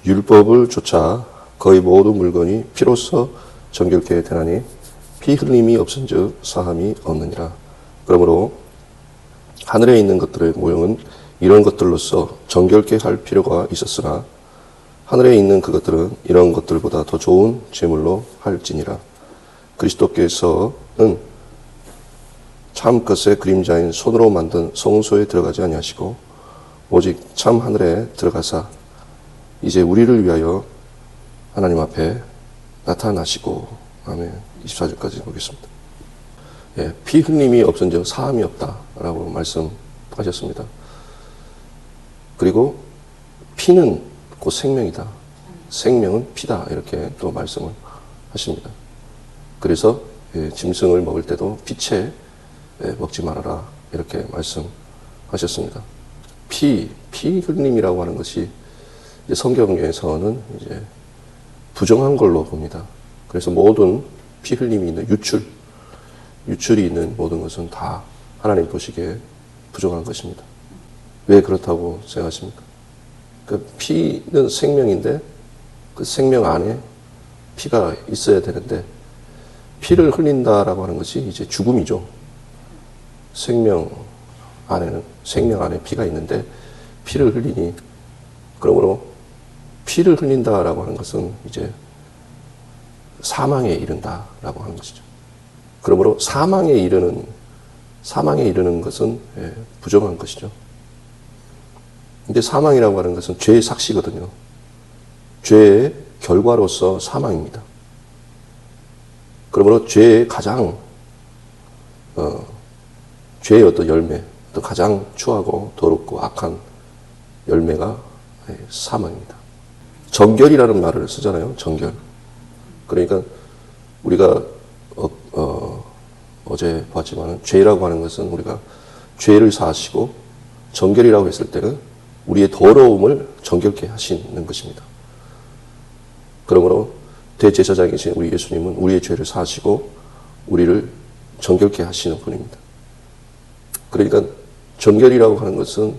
율법을 쫓아 거의 모든 물건이 피로써 정결케 되나니 피 흘림이 없은즉 사함이 없느니라. 그러므로 하늘에 있는 것들의 모형은 이런 것들로서 정결케 할 필요가 있었으나 하늘에 있는 그것들은 이런 것들보다 더 좋은 제물로 할지니라. 그리스도께서는 참 것의 그림자인 손으로 만든 성소에 들어가지 아니하시고 오직 참 하늘에 들어가사 이제 우리를 위하여 하나님 앞에 나타나시고. 아멘. 24절까지 보겠습니다. 예, 피 흘림이 없은즉 사함이 없다라고 말씀하셨습니다. 그리고 피는 곧 생명이다. 생명은 피다. 이렇게 또 말씀을 하십니다. 그래서 짐승을 먹을 때도 피채 먹지 말아라. 이렇게 말씀하셨습니다. 피 흘림이라고 하는 것이 이제 성경에서는 이제 부정한 걸로 봅니다. 그래서 모든 피 흘림이 있는 유출이 있는 모든 것은 다 하나님 보시기에 부정한 것입니다. 왜 그렇다고 생각하십니까? 그 피는 생명인데 그 생명 안에 피가 있어야 되는데 피를 흘린다라고 하는 것이 이제 죽음이죠. 생명 안에 피가 있는데 피를 흘리니, 그러므로 피를 흘린다라고 하는 것은 이제 사망에 이른다라고 하는 것이죠. 그러므로 사망에 이르는 것은 부정한 것이죠. 근데 사망이라고 하는 것은 죄의 삭시거든요. 죄의 결과로서 사망입니다. 그러므로 죄의 죄의 어떤 열매, 또 가장 추하고 더럽고 악한 열매가 사망입니다. 정결이라는 말을 쓰잖아요. 정결. 그러니까 우리가 어제 봤지만 죄라고 하는 것은 우리가 죄를 사하시고 정결이라고 했을 때는 우리의 더러움을 정결케 하시는 것입니다. 그러므로 대제사장이신 우리 예수님은 우리의 죄를 사하시고 우리를 정결케 하시는 분입니다. 그러니까 정결이라고 하는 것은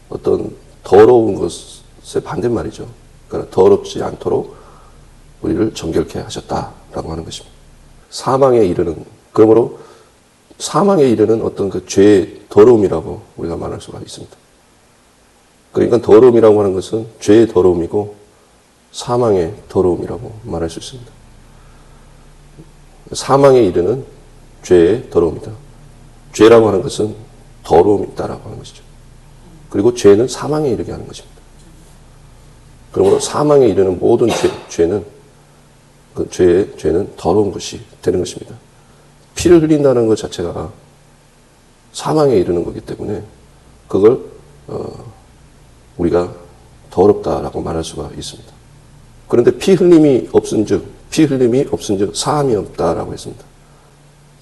어떤 더러운 것의 반대말이죠. 그러니까 더럽지 않도록 우리를 정결케 하셨다라고 하는 것입니다. 사망에 이르는, 그러므로 사망에 이르는 어떤 그 죄의 더러움이라고 우리가 말할 수가 있습니다. 그러니까 더러움이라고 하는 것은 죄의 더러움이고 사망의 더러움이라고 말할 수 있습니다. 사망에 이르는 죄의 더러움이다. 죄라고 하는 것은 더러움이 있다라고 하는 것이죠. 그리고 죄는 사망에 이르게 하는 것입니다. 그러므로 사망에 이르는 모든 죄는 더러운 것이 되는 것입니다. 피를 흘린다는 것 자체가 사망에 이르는 거기 때문에 그걸 우리가 더럽다라고 말할 수가 있습니다. 그런데 피 흘림이 없은즉 사함이 없다라고 했습니다.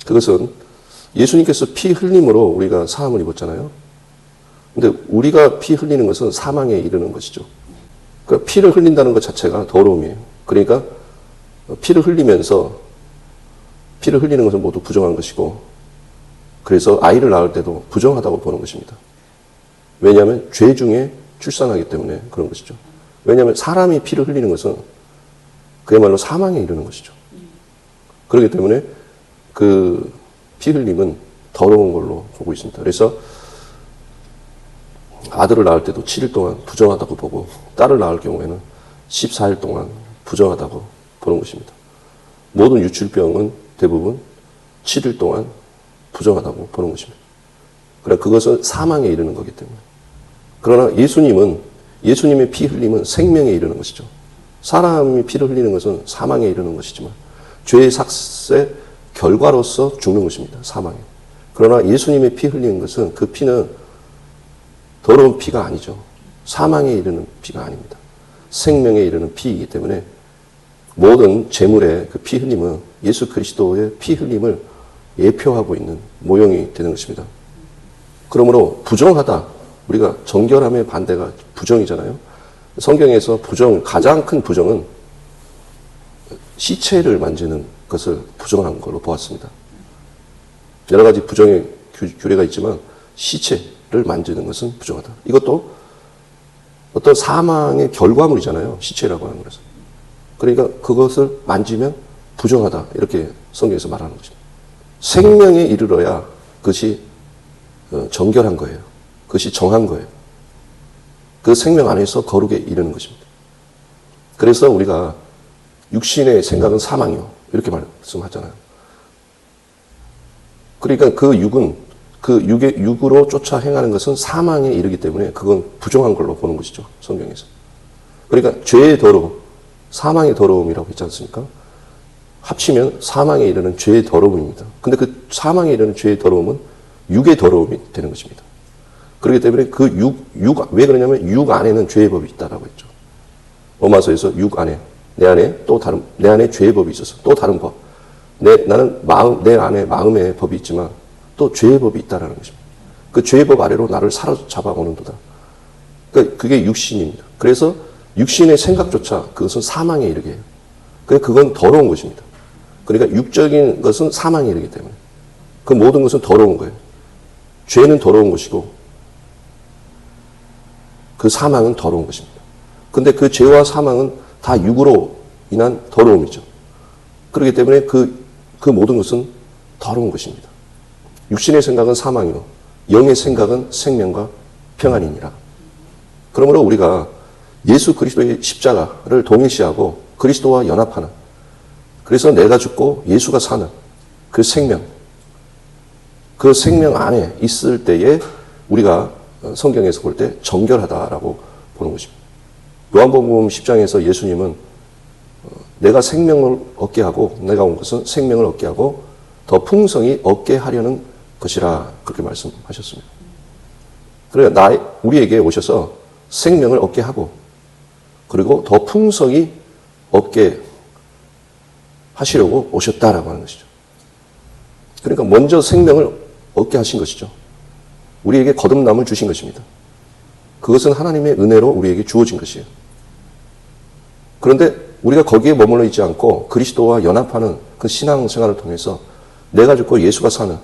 그것은 예수님께서 피 흘림으로 우리가 사함을 입었잖아요. 근데 우리가 피 흘리는 것은 사망에 이르는 것이죠. 그러니까 피를 흘린다는 것 자체가 더러움이에요. 그러니까 피를 흘리는 것은 모두 부정한 것이고, 그래서 아이를 낳을 때도 부정하다고 보는 것입니다. 왜냐하면 죄 중에 출산하기 때문에 그런 것이죠. 왜냐하면 사람이 피를 흘리는 것은 그야말로 사망에 이르는 것이죠. 그렇기 때문에 그 피 흘림은 더러운 걸로 보고 있습니다. 그래서 아들을 낳을 때도 7일 동안 부정하다고 보고, 딸을 낳을 경우에는 14일 동안 부정하다고 보는 것입니다. 모든 유출병은 대부분 7일 동안 부정하다고 보는 것입니다. 그러나 그것은 사망에 이르는 거기 때문에. 그러나 예수님의 피 흘림은 생명에 이르는 것이죠. 사람이 피를 흘리는 것은 사망에 이르는 것이지만 죄의 삭스의 결과로서 죽는 것입니다. 사망에. 그러나 예수님의 피 흘리는 것은 그 피는 더러운 피가 아니죠. 사망에 이르는 피가 아닙니다. 생명에 이르는 피이기 때문에 모든 제물의 그 피 흘림은 예수 그리스도의 피 흘림을 예표하고 있는 모형이 되는 것입니다. 그러므로 부정하다. 우리가 정결함의 반대가 부정이잖아요. 성경에서 가장 큰 부정은 시체를 만지는 것을 부정한 걸로 보았습니다. 여러 가지 부정의 규례가 있지만 시체를 만지는 것은 부정하다. 이것도 어떤 사망의 결과물이잖아요. 시체라고 하는 것은. 그러니까 그것을 만지면 부정하다. 이렇게 성경에서 말하는 것입니다. 생명에 이르러야 그것이 정결한 거예요. 그것이 정한 거예요. 그 생명 안에서 거룩에 이르는 것입니다. 그래서 우리가 육신의 생각은 사망이요. 이렇게 말씀하잖아요. 그러니까 그 육은 그 육으로 쫓아 행하는 것은 사망에 이르기 때문에 그건 부정한 걸로 보는 것이죠. 성경에서. 그러니까 죄의 더러움, 사망의 더러움이라고 했지 않습니까? 합치면 사망에 이르는 죄의 더러움입니다. 근데 그 사망에 이르는 죄의 더러움은 육의 더러움이 되는 것입니다. 그렇기 때문에 그 왜 그러냐면 육 안에는 죄의 법이 있다라고 했죠. 로마서에서 육 안에, 내 안에 죄의 법이 있어서 또 다른 법. 내 안에 마음의 법이 있지만 또 죄의 법이 있다라는 것입니다. 그 죄의 법 아래로 나를 사로잡아 오는도다. 그러니까 그게 육신입니다. 그래서 육신의 생각조차 그것은 사망에 이르게 해요. 그건 더러운 것입니다. 그러니까 육적인 것은 사망에 이르기 때문에 그 모든 것은 더러운 거예요. 죄는 더러운 것이고 그 사망은 더러운 것입니다. 근데 그 죄와 사망은 다 육으로 인한 더러움이죠. 그렇기 때문에 그 모든 것은 더러운 것입니다. 육신의 생각은 사망이요 영의 생각은 생명과 평안이니라. 그러므로 우리가 예수 그리스도의 십자가를 동일시하고 그리스도와 연합하는, 그래서 내가 죽고 예수가 사는 그 생명 안에 있을 때에 우리가 성경에서 볼 때 정결하다라고 보는 것입니다. 요한복음 10장에서 예수님은 내가 생명을 얻게 하고, 내가 온 것은 생명을 얻게 하고 더 풍성히 얻게 하려는 것이라 그렇게 말씀하셨습니다. 그러니까 우리에게 오셔서 생명을 얻게 하고 그리고 더 풍성히 얻게 하시려고 오셨다라고 하는 것이죠. 그러니까 먼저 생명을 얻게 하신 것이죠. 우리에게 거듭남을 주신 것입니다. 그것은 하나님의 은혜로 우리에게 주어진 것이에요. 그런데 우리가 거기에 머물러 있지 않고 그리스도와 연합하는 그 신앙생활을 통해서 내가 죽고 예수가 사는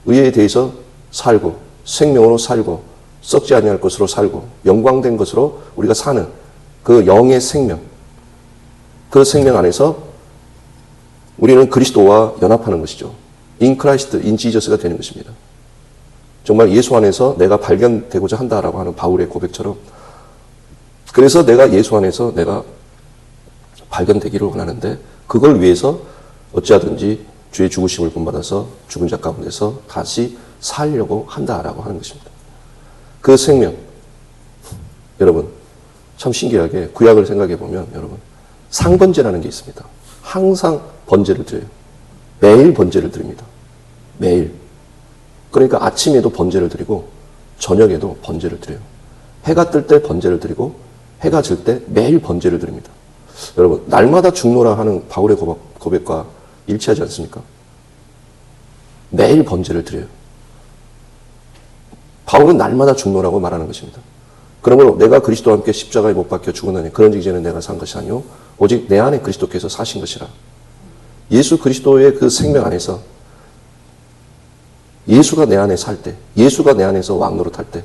의에 대해서 살고 생명으로 살고 썩지 아니할 것으로 살고 영광된 것으로 우리가 사는 그 영의 생명, 그 생명 안에서 우리는 그리스도와 연합하는 것이죠. In Christ, in Jesus가 되는 것입니다. 정말 예수 안에서 내가 발견되고자 한다라고 하는 바울의 고백처럼, 그래서 내가 예수 안에서 내가 발견되기를 원하는데 그걸 위해서 어찌하든지 주의 죽으심을 본받아서 죽은 자 가운데서 다시 살려고 한다라고 하는 것입니다. 그 생명, 여러분 참 신기하게 구약을 생각해 보면 여러분 상번제라는 게 있습니다. 항상 번제를 드려요. 매일 번제를 드립니다. 매일. 그러니까 아침에도 번제를 드리고 저녁에도 번제를 드려요. 해가 뜰 때 번제를 드리고 해가 질 때 매일 번제를 드립니다. 여러분 날마다 죽노라 하는 바울의 고백과 일치하지 않습니까? 매일 번제를 드려요. 바울은 날마다 죽노라고 말하는 것입니다. 그러므로 내가 그리스도와 함께 십자가에 못 박혀 죽었나니 그런즉 이제는 내가 산 것이 아니오 오직 내 안에 그리스도께서 사신 것이라. 예수 그리스도의 그 생명 안에서 예수가 내 안에 살 때, 예수가 내 안에서 왕노릇할 때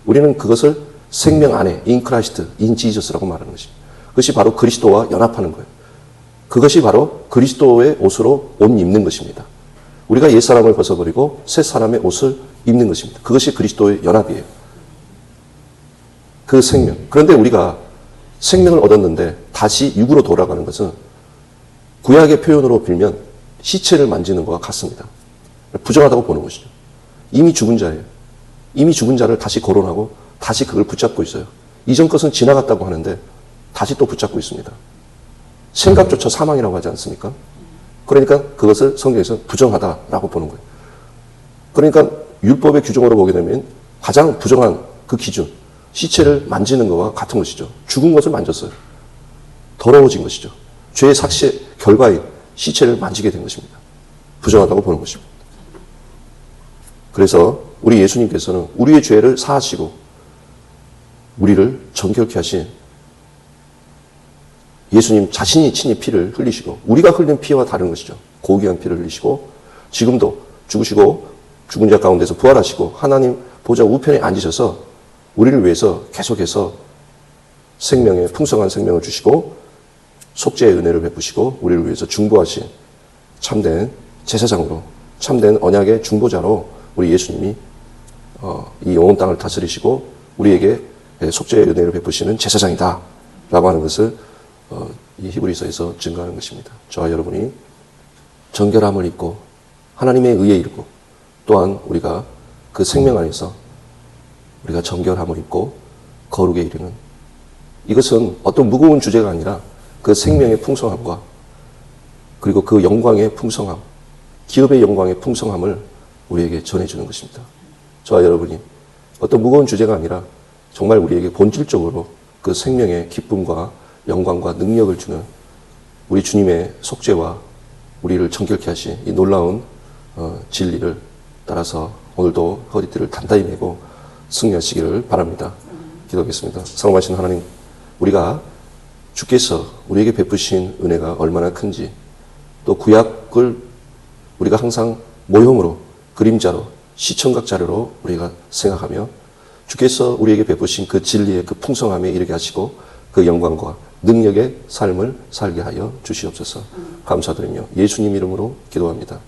우리는 그것을 생명 안에 in Christ, in Jesus라고 말하는 것입니다. 그것이 바로 그리스도와 연합하는 거예요. 그것이 바로 그리스도의 옷으로 옷 입는 것입니다. 우리가 옛사람을 벗어버리고 새 사람의 옷을 입는 것입니다. 그것이 그리스도의 연합이에요. 그 생명. 그런데 우리가 생명을 얻었는데 다시 육으로 돌아가는 것은 구약의 표현으로 빌면 시체를 만지는 것과 같습니다. 부정하다고 보는 것이죠. 이미 죽은 자예요. 이미 죽은 자를 다시 거론하고 다시 그걸 붙잡고 있어요. 이전 것은 지나갔다고 하는데 다시 또 붙잡고 있습니다. 생각조차 사망이라고 하지 않습니까? 그러니까 그것을 성경에서 부정하다라고 보는 거예요. 그러니까 율법의 규정으로 보게 되면 가장 부정한 그 기준, 시체를 만지는 것과 같은 것이죠. 죽은 것을 만졌어요. 더러워진 것이죠. 죄의 삭시의 결과인 시체를 만지게 된 것입니다. 부정하다고 보는 것입니다. 그래서 우리 예수님께서는 우리의 죄를 사하시고 우리를 정결케 하신 예수님 자신이 친히 피를 흘리시고 우리가 흘린 피와 다른 것이죠. 고귀한 피를 흘리시고 지금도 죽으시고 죽은 자 가운데서 부활하시고 하나님 보좌 우편에 앉으셔서 우리를 위해서 계속해서 생명의 풍성한 생명을 주시고 속죄의 은혜를 베푸시고 우리를 위해서 중보하신 참된 제사장으로, 참된 언약의 중보자로 우리 예수님이 이 온 땅을 다스리시고 우리에게 속죄의 은혜를 베푸시는 제사장이다 라고 하는 것을 이 히브리서에서 증거하는 것입니다. 저와 여러분이 정결함을 입고 하나님의 의에 이르고 또한 우리가 그 생명 안에서 우리가 정결함을 입고 거룩에 이르는, 이것은 어떤 무거운 주제가 아니라 그 생명의 풍성함과 그리고 그 영광의 풍성함, 기업의 영광의 풍성함을 우리에게 전해주는 것입니다. 저와 여러분이 어떤 무거운 주제가 아니라 정말 우리에게 본질적으로 그 생명의 기쁨과 영광과 능력을 주는 우리 주님의 속죄와 우리를 정결케 하신 이 놀라운 진리를 따라서 오늘도 허리띠를 단단히 메고 승리하시기를 바랍니다. 기도하겠습니다. 사랑하신 하나님, 우리가 주께서 우리에게 베푸신 은혜가 얼마나 큰지, 또 구약을 우리가 항상 모형으로, 그림자로, 시청각 자료로 우리가 생각하며 주께서 우리에게 베푸신 그 진리의 그 풍성함에 이르게 하시고 그 영광과 능력의 삶을 살게 하여 주시옵소서. 감사드리며 예수님 이름으로 기도합니다.